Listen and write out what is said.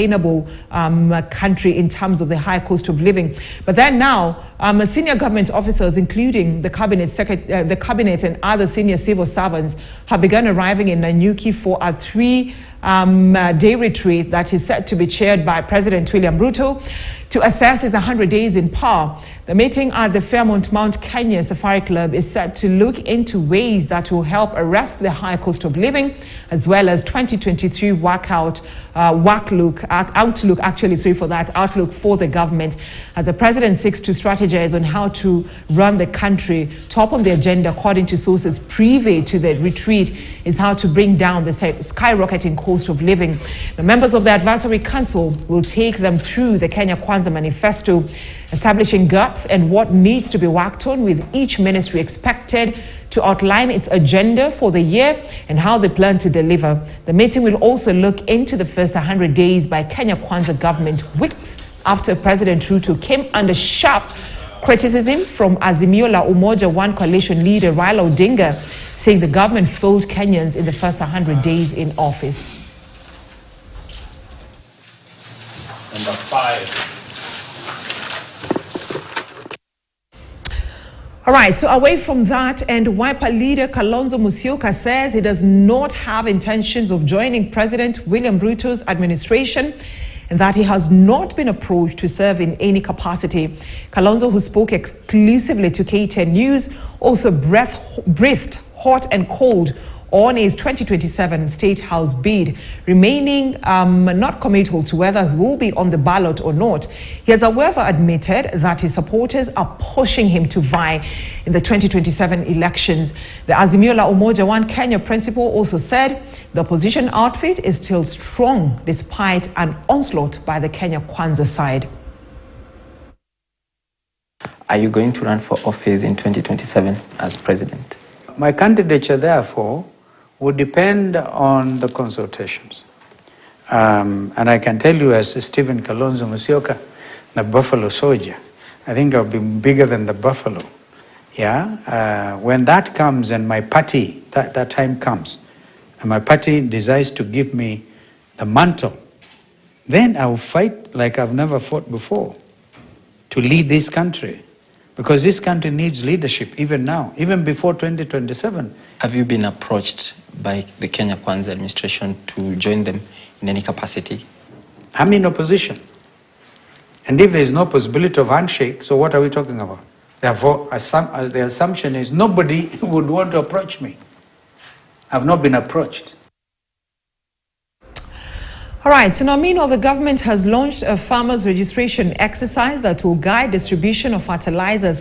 sustainable country in terms of the high cost of living. But then now, senior government officers, including the cabinet and other senior civil servants, have begun arriving in Nanyuki for a three-day retreat that is set to be chaired by President William Ruto to assess his 100 days in power. The meeting at the Fairmont Mount Kenya Safari Club is set to look into ways that will help arrest the high cost of living, as well as 2023 outlook for the government, as the president seeks to strategize on how to run the country. Top on the agenda, according to sources privy to the retreat, is how to bring down the skyrocketing cost of living. The members of the advisory council will take them through the Kenya Kwanza manifesto, establishing gaps and what needs to be worked on, with each ministry expected to outline its agenda for the year and how they plan to deliver. The meeting will also look into the first 100 days by Kenya Kwanza government, weeks after President Ruto came under sharp criticism from Azimio la Umoja One coalition leader Raila Odinga, saying the government failed Kenyans in the first 100 days in office. Number 5. All right, so away from that, and Wiper leader Kalonzo Musyoka says he does not have intentions of joining President William Ruto's administration, and that he has not been approached to serve in any capacity. Kalonzo, who spoke exclusively to KTN News, also breathed hot and cold on his 2027 State House bid, remaining not committal to whether he will be on the ballot or not. He has, however, admitted that his supporters are pushing him to vie in the 2027 elections. The Azimio la Umoja One Kenya principal also said the opposition outfit is still strong despite an onslaught by the Kenya Kwanza side. Are you going to run for office in 2027 as president? My candidature, therefore, would depend on the consultations. And I can tell you, as Stephen Kalonzo Musyoka, the Buffalo soldier, I think I'll be bigger than the buffalo. Yeah, when that comes and my party, that time comes, and my party decides to give me the mantle, then I will fight like I've never fought before to lead this country. Because this country needs leadership even now, even before 2027. Have you been approached by the Kenya Kwanza administration to join them in any capacity? I'm in opposition. And if there is no possibility of handshake, so what are we talking about? Therefore, the assumption is nobody would want to approach me. I've not been approached. All right, so now meanwhile, the government has launched a farmers registration exercise that will guide distribution of fertilizers